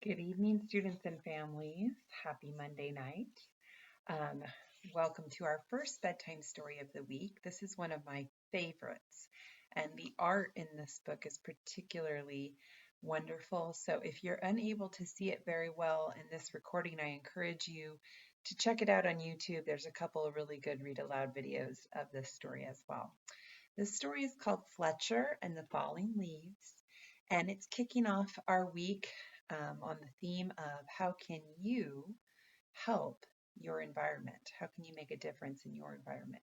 Good evening, students and families. Happy Monday night. Um, Welcome to our first bedtime story of the week. This is one of my favorites, and the art in this book is particularly wonderful. So if you're unable to see it very well in this recording, I encourage you to check it out on YouTube. There's a couple of really good read aloud videos of this story as well. This story is called Fletcher and the Falling Leaves, and it's kicking off our week on the theme of how can you help your environment? How can you make a difference in your environment?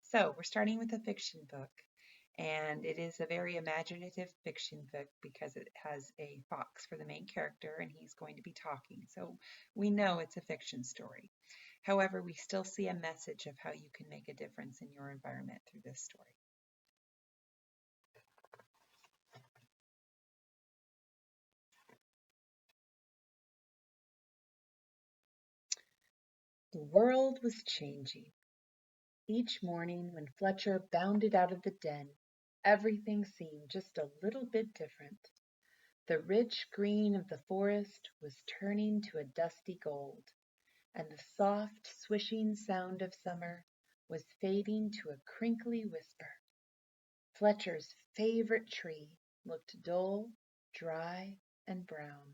So we're starting with a fiction book, and it is a very imaginative fiction book because it has a fox for the main character, and he's going to be talking. So we know it's a fiction story. However, we still see a message of how you can make a difference in your environment through this story. The world was changing. Each morning when Fletcher bounded out of the den, everything seemed just a little bit different. The rich green of the forest was turning to a dusty gold, and the soft, swishing sound of summer was fading to a crinkly whisper. Fletcher's favorite tree looked dull, dry, and brown.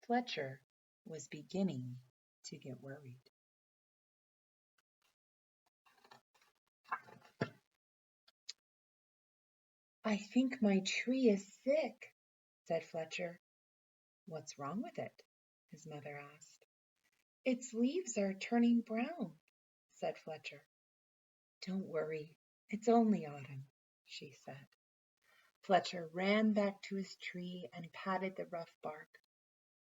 Fletcher was beginning to get worried. "I think my tree is sick," said Fletcher. "What's wrong with it?" his mother asked. "Its leaves are turning brown," said Fletcher. "Don't worry, it's only autumn," she said. Fletcher ran back to his tree and patted the rough bark.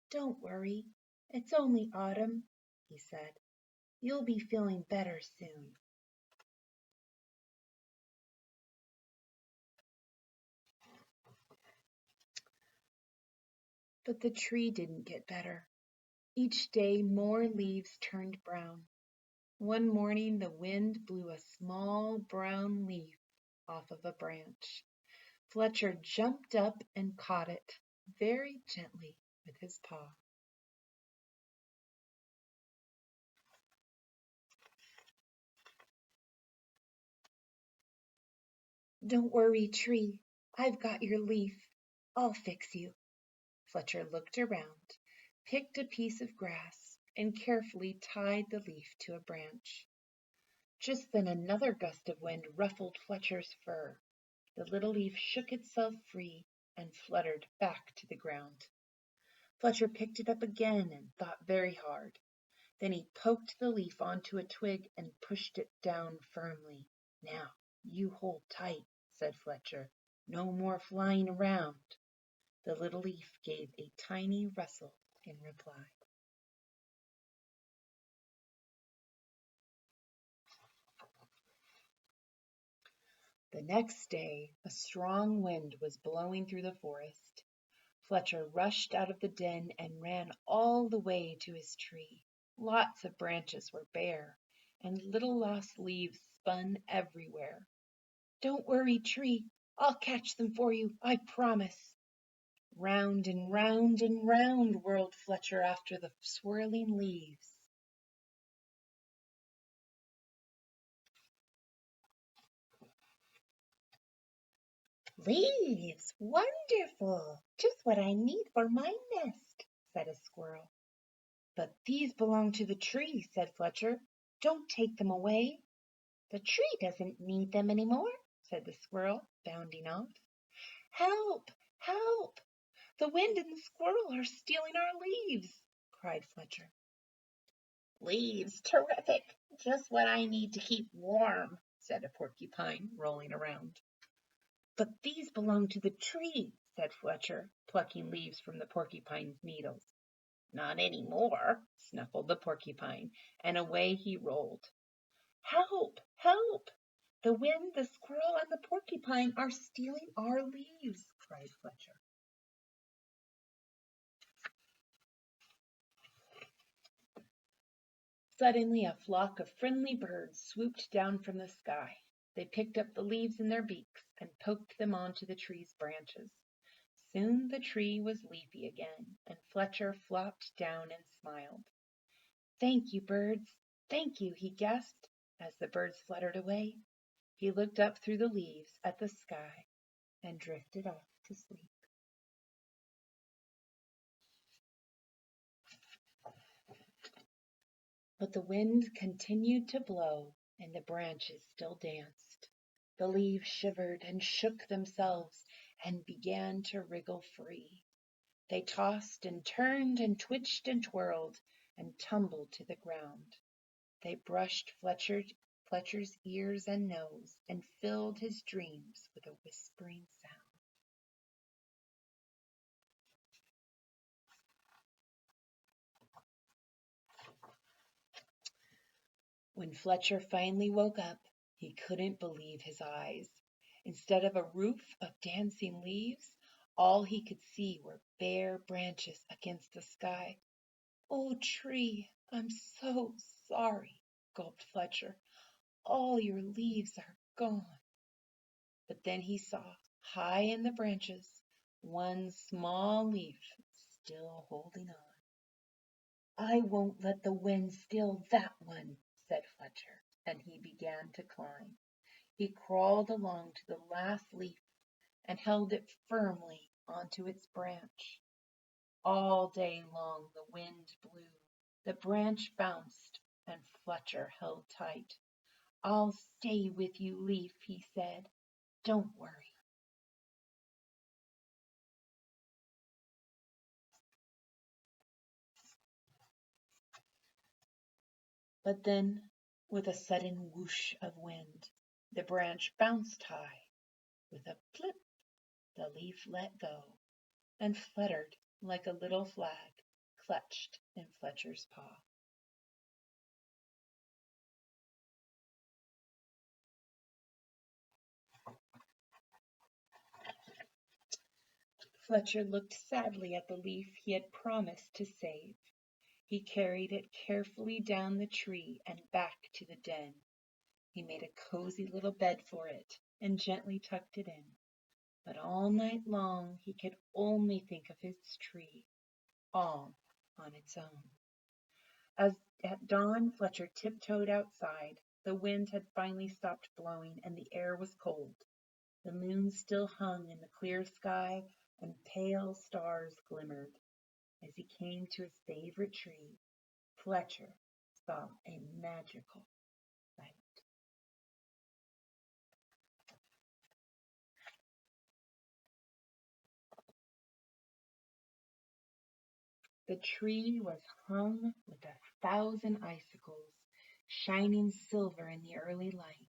"Don't worry, it's only autumn," he said. "You'll be feeling better soon." But the tree didn't get better. Each day more leaves turned brown. One morning the wind blew a small brown leaf off of a branch. Fletcher jumped up and caught it very gently with his paw. "Don't worry, tree. I've got your leaf. I'll fix you." Fletcher looked around, picked a piece of grass, and carefully tied the leaf to a branch. Just then another gust of wind ruffled Fletcher's fur. The little leaf shook itself free and fluttered back to the ground. Fletcher picked it up again and thought very hard. Then he poked the leaf onto a twig and pushed it down firmly. "Now, you hold tight," said Fletcher. "No more flying around." The little leaf gave a tiny rustle in reply. The next day a strong wind was blowing through the forest. Fletcher rushed out of the den and ran all the way to his tree. Lots of branches were bare, and little lost leaves spun everywhere. "Don't worry, tree. I'll catch them for you, I promise." Round and round and round whirled Fletcher after the swirling leaves. "Leaves! Wonderful! Just what I need for my nest," said a squirrel. "But these belong to the tree," said Fletcher. "Don't take them away." "The tree doesn't need them any more," said the squirrel, bounding off. "Help! Help! The wind and the squirrel are stealing our leaves," cried Fletcher. "Leaves! Terrific! Just what I need to keep warm," said a porcupine, rolling around. "But these belong to the tree," said Fletcher, plucking leaves from the porcupine's needles. "Not any more," snuffled the porcupine, and away he rolled. "Help! Help! The wind, the squirrel, and the porcupine are stealing our leaves," cried Fletcher. Suddenly a flock of friendly birds swooped down from the sky. They picked up the leaves in their beaks and poked them onto the tree's branches. Soon the tree was leafy again, and Fletcher flopped down and smiled. "Thank you, birds, thank you," he gasped, as the birds fluttered away. He looked up through the leaves at the sky and drifted off to sleep. But the wind continued to blow, and the branches still danced. The leaves shivered and shook themselves and began to wriggle free. They tossed and turned and twitched and twirled and tumbled to the ground. They brushed Fletcher's ears and nose and filled his dreams with a whispering sound. When Fletcher finally woke up, he couldn't believe his eyes. Instead of a roof of dancing leaves, all he could see were bare branches against the sky. "Oh, tree, I'm so sorry," gulped Fletcher. "All your leaves are gone." But then he saw, high in the branches, one small leaf still holding on. "I won't let the wind steal that one," said Fletcher, and he began to climb. He crawled along to the last leaf and held it firmly onto its branch. All day long the wind blew, the branch bounced, and Fletcher held tight. "I'll stay with you, leaf," he said. "Don't worry." But then, with a sudden whoosh of wind, the branch bounced high. With a plip, the leaf let go and fluttered like a little flag clutched in Fletcher's paw. Fletcher looked sadly at the leaf he had promised to save. He carried it carefully down the tree and back to the den. He made a cozy little bed for it and gently tucked it in. But all night long he could only think of his tree, all on its own. As at dawn Fletcher tiptoed outside, the wind had finally stopped blowing and the air was cold. The moon still hung in the clear sky and pale stars glimmered. As he came to his favorite tree, Fletcher saw a magical sight. The tree was hung with 1,000 icicles, shining silver in the early light.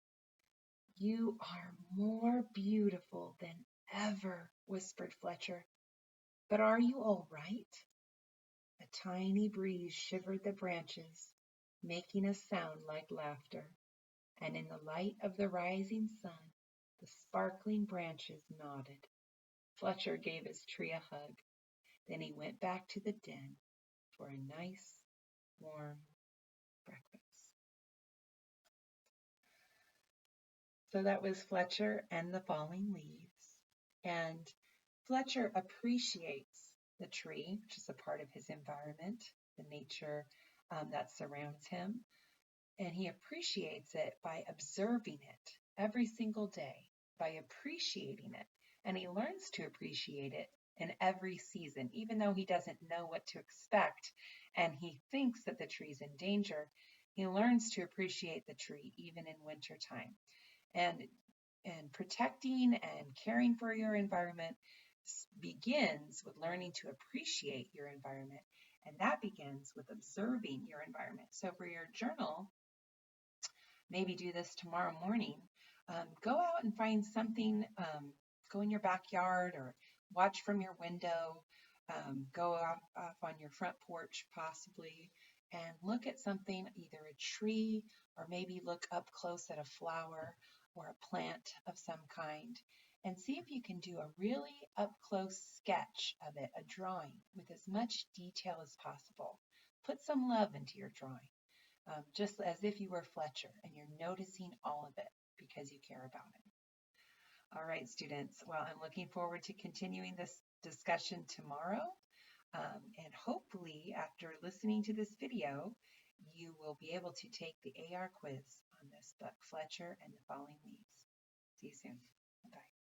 "You are more beautiful than ever," whispered Fletcher. "But are you all right?" A tiny breeze shivered the branches, making a sound like laughter, and in the light of the rising sun, the sparkling branches nodded. Fletcher gave his tree a hug. Then he went back to the den for a nice, warm breakfast. So that was Fletcher and the falling leaves. And Fletcher appreciates the tree, which is a part of his environment, the nature that surrounds him. And he appreciates it by observing it every single day, by appreciating it. And he learns to appreciate it in every season, even though he doesn't know what to expect and he thinks that the tree's in danger. He learns to appreciate the tree even in wintertime. And protecting and caring for your environment begins with learning to appreciate your environment. And that begins with observing your environment. So for your journal, maybe do this tomorrow morning. Go out and find something, go in your backyard or watch from your window, go off on your front porch possibly, and look at something, either a tree or maybe look up close at a flower or a plant of some kind, and see if you can do a really up close sketch of it, a drawing with as much detail as possible. Put some love into your drawing. Just as if you were Fletcher and you're noticing all of it because you care about it. All right, students. Well, I'm looking forward to continuing this discussion tomorrow. And hopefully, after listening to this video, you will be able to take the AR quiz on this book, Fletcher and the Falling Leaves. See you soon. Bye.